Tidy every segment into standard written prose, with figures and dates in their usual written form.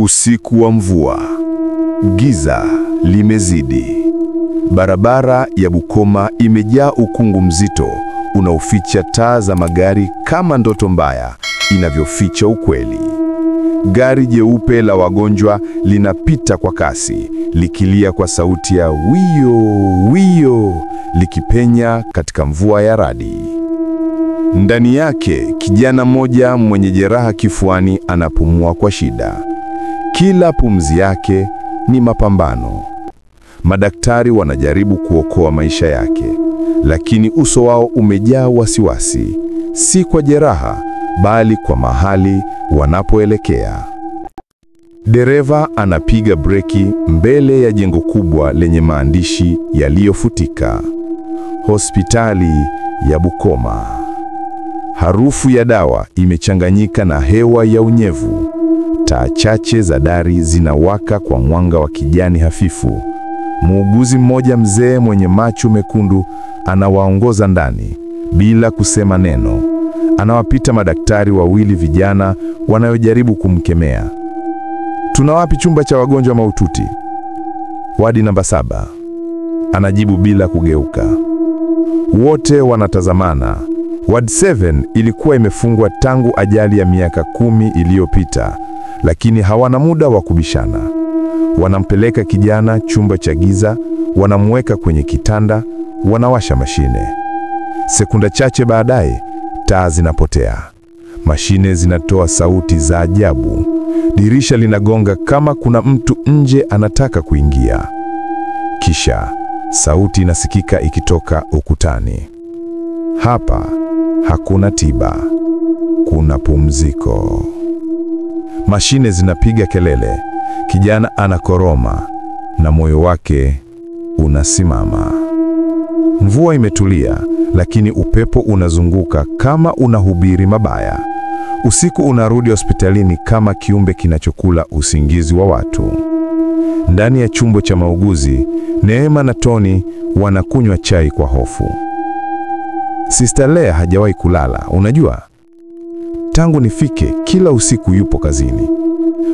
Usiku wa mvua. Giza limezidi. Barabara ya Bukoma imejaa ukungu mzito unaoficha taa za magari kama ndoto mbaya inavyoficha ukweli. Gari jeupe la wagonjwa linapita kwa kasi, likilia kwa sauti ya wio wio, likipenya katika mvua ya radi. Ndani yake kijana mmoja mwenye jeraha kifuani anapumua kwa shida. Kila pumzi yake ni mapambano. Madaktari wanajaribu kuokoa maisha yake, lakini uso wao umejaa wasiwasi, si kwa jeraha, bali kwa mahali wanapoelekea. Dereva anapiga breki mbele ya jengo kubwa lenye maandishi yaliyofutika: Hospitali ya Bukoma. Harufu ya dawa imechanganyika na hewa ya unyevu. Taa chache za dari zinawaka kwa mwanga wa kijani hafifu. Muuguzi mmoja mzee mwenye macho mekundu anawaongoza ndani bila kusema neno. Anawapita madaktari wawili vijana wanayojaribu kumkemea. "Tuna wapi chumba cha wagonjwa mahututi?" "Wadi namba 7. Anajibu bila kugeuka. Wote wanatazamana. Ward 7 ilikuwa imefungwa tangu ajali ya miaka 10 iliyopita, lakini hawana muda wa kubishana. Wanampeleka kijana chumba cha giza, wanamweka kwenye kitanda, wanawasha mashine. Sekunda chache baadaye, taa zinapotea. Mashine zinatoa sauti za ajabu. Dirisha linagonga kama kuna mtu nje anataka kuingia. Kisha sauti inasikika ikitoka ukutani: "Hapa hakuna tiba, kuna pumziko." Mashine zinapiga kelele. Kijana anakoroma na moyo wake unasimama. Mvua imetulia, lakini upepo unazunguka kama unahubiri mabaya. Usiku unarudi hospitalini kama kiumbe kinachokula usingizi wa watu. Ndani ya chumba cha mauguzi, Neema na Tony wanakunywa chai kwa hofu. Sister Lea hajawahi kulala, unajua? Tangu nifike, kila usiku yupo kazini.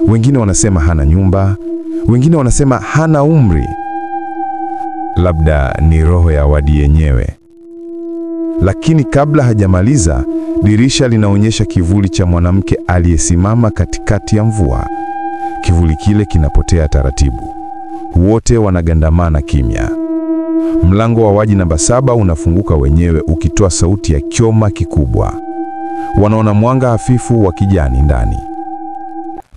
Wengine wanasema hana nyumba, wengine wanasema hana umri. Labda ni roho ya wadi yenyewe. Lakini kabla hajamaliza, dirisha linaonyesha kivuli cha mwanamke aliyesimama katikati ya mvua. Kivuli kile kinapotea taratibu. Wote wanagandamana kimya. Mlango wa wadi namba 7 unafunguka wenyewe ukitoa sauti ya kioma kikubwa. Wanaona mwanga hafifu wa kijani ndani.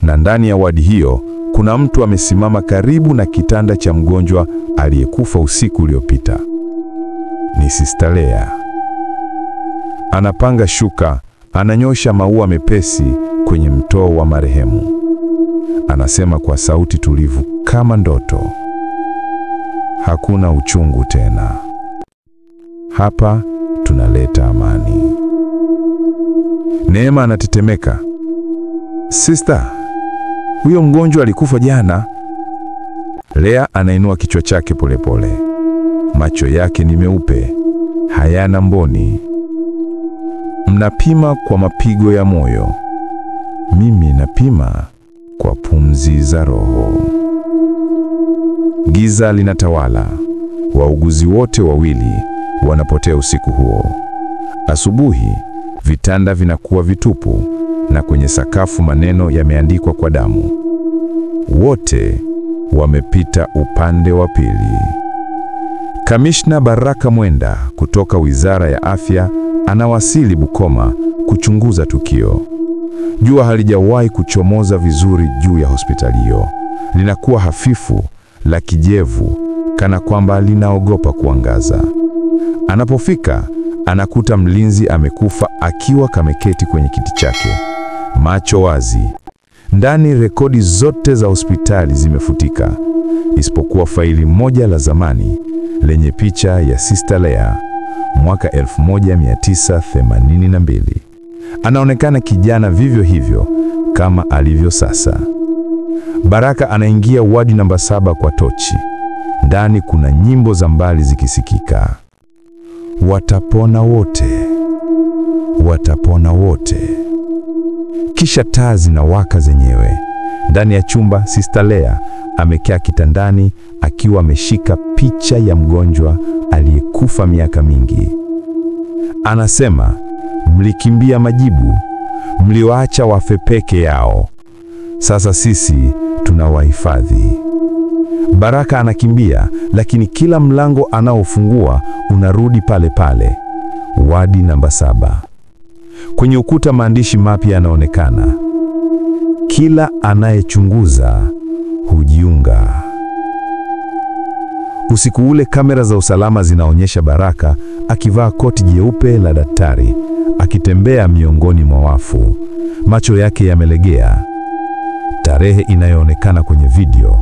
Na ndani ya wadi hiyo kuna mtu amesimama karibu na kitanda cha mgonjwa aliyekufa usiku uliopita. Ni Sister Lea. Anapanga shuka, ananyosha maua mepesi kwenye mtoo wa marehemu. Anasema kwa sauti tulivu kama ndoto: "Hakuna uchungu tena. Hapa tunaleta amani." Neema anatetemeka. "Sister, huyo mgonjwa alikufa jana." Lea anainua kichwa chake polepole. Macho yake ni meupe, hayana mboni. "Mnapima kwa mapigo ya moyo. Mimi napima kwa pumzi za roho." Giza linatawala. Wauguzi wote wawili wanapotea usiku huo. Asubuhi, vitanda vinakuwa vitupu na kwenye sakafu maneno yameandikwa kwa damu: "Wote wamepita upande wa pili." Kamishna Baraka Mwenda kutoka Wizara ya Afya anawasili Bukoma kuchunguza tukio. Jua halijawahi kuchomoza vizuri juu ya hospitali hiyo. Linakuwa hafifu, la kijevu, kana kwamba linaogopa kuangaza. Anapofika, anakuta mlinzi amekufa akiwa kameketi kwenye kiti chake, macho wazi. Ndani rekodi zote za hospitali zimefutika, isipokuwa faili moja la zamani lenye picha ya Sister Lea, mwaka 1982. Anaonekana kijana vivyo hivyo kama alivyo sasa. Baraka anaingia wadi namba 7 kwa tochi. Ndani kuna nyimbo za mbali zikisikika: "Watapona wote, watapona wote." Kisha taa zinawaka zenyewe. Ndani ya chumba, Sister Leah amekaa kitandani akiwa ameshika picha ya mgonjwa aliyekufa miaka mingi. Anasema, mlikimbia majibu, mliwaacha wafe peke yao. Sasa sisi tunawahifadhi. Baraka anakimbia, lakini kila mlango anaofungua unarudi pale pale. Wadi namba 7. Kwenye ukuta maandishi mapya yanaonekana. Kila anayechunguza hujiunga. Usiku ule kamera za usalama zinaonyesha Baraka akivaa koti jeupe la daktari, akitembea miongoni mwa wafu. Macho yake yamelegea. Tarehe inayoonekana kwenye video,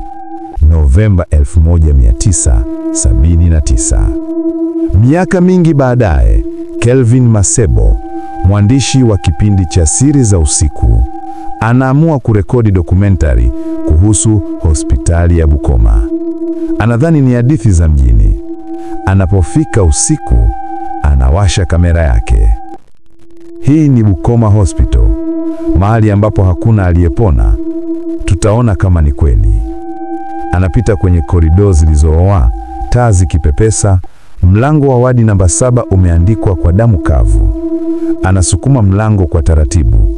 Novemba 1979. Miaka mingi baadaye, Kelvin Masebo, mwandishi wa kipindi cha Siri za Usiku, anaamua kurekodi dokumentari kuhusu hospitali ya Bukoma. Anadhani ni hadithi za mjini. Anapofika usiku, anawasha kamera yake. Hii ni Bukoma Hospital, mahali ambapo hakuna aliyepona. Tutaona kama ni kweli. Anapita kwenye korido zilizooa, taa zikipepesa. Mlango wa wadi namba 7 umeandikwa kwa damu kavu. Anasukuma mlango kwa taratibu.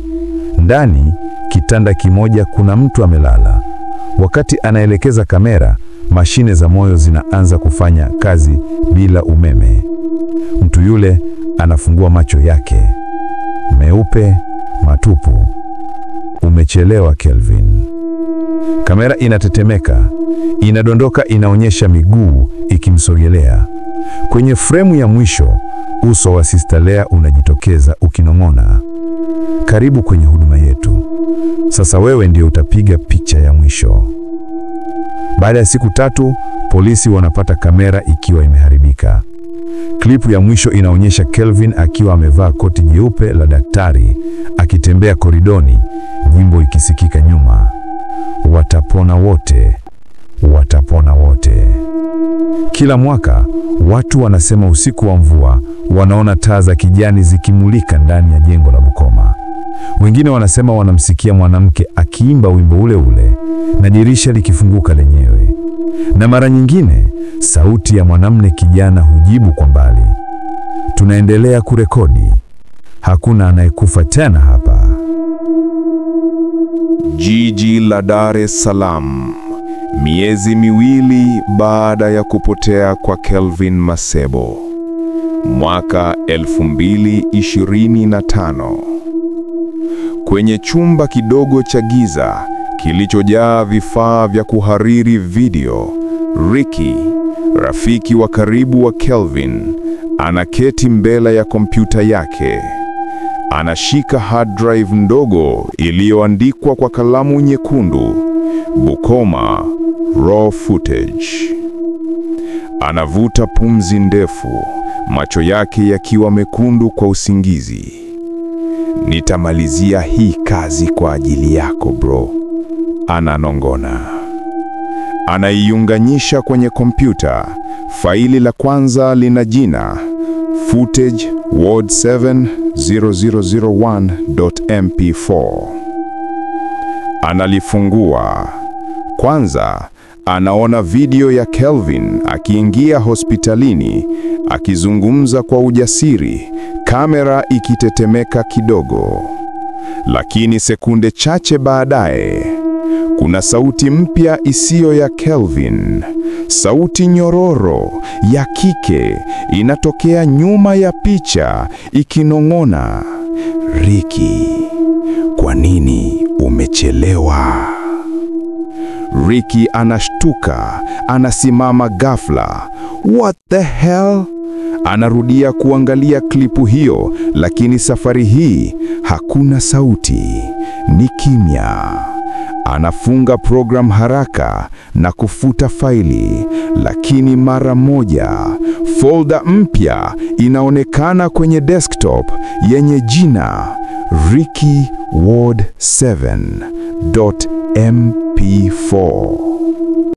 Ndani, kitanda kimoja, kuna mtu amelala. Wakati anaelekeza kamera, mashine za moyo zinaanza kufanya kazi bila umeme. Mtu yule anafungua macho yake, meupe, matupu. Umechelewa Kelvin. Kamera inatetemeka, inadondoka, inaonyesha miguu ikimsogelea. Kwenye fremu ya mwisho, uso wa Sister Leah unajitokeza ukinong'ona, karibu kwenye huduma yetu. Sasa wewe ndio utapiga picha ya mwisho. Baada ya siku 3, polisi wanapata kamera ikiwa imeharibika. Klipu ya mwisho inaonyesha Kelvin akiwa amevaa koti jeupe la daktari, akitembea koridoni, nyimbo ikisikika nyuma. Watapona wote, watapona wote. Kila mwaka, watu wanasema usiku wa mvua, wanaona taa za kijani zikimulika ndani ya jengo la Bukoma. Wengine wanasema wanamsikia mwanamke akiimba wimbo ule ule, na dirisha likifunguka lenyewe. Na mara nyingine, sauti ya mwanamume kijana hujibu kwa mbali, tunaendelea kurekodi. Hakuna anayekufa tena hapa. Jiji la Dar es Salaam, miezi miwili baada ya kupotea kwa Kelvin Masebo. Mwaka 2025. Kwenye chumba kidogo cha giza kilichojaa vifaa vya kuhariri video, Ricky, rafiki wa karibu wa Kelvin, anaketi mbele ya kompyuta yake. Anashika hard drive ndogo iliyoandikwa kwa kalamu nyekundu, Bukoma raw footage. Anavuta pumzi ndefu, macho yake yakiwa mekundu kwa usingizi. Nitamalizia hii kazi kwa ajili yako bro, ananong'ona. Anaiunganisha kwenye kompyuta. Faili la kwanza lina jina footage ward 70001.mp4. Analifungua. Kwanza, anaona video ya Kelvin akiingia hospitalini, akizungumza kwa ujasiri, kamera ikitetemeka kidogo. Lakini sekunde chache baadaye, kuna sauti mpya isiyo ya Kelvin. Sauti nyororo ya kike inatokea nyuma ya picha ikinong'ona, Ricky, kwa nini umechelewa? Ricky anashtuka, anasimama ghafla. What the hell? Anarudia kuangalia klipu hiyo, lakini safari hii hakuna sauti, ni kimya. Anafunga program haraka na kufuta faili, lakini mara moja folder mpya inaonekana kwenye desktop yenye jina Ricky Ward 7.mp4.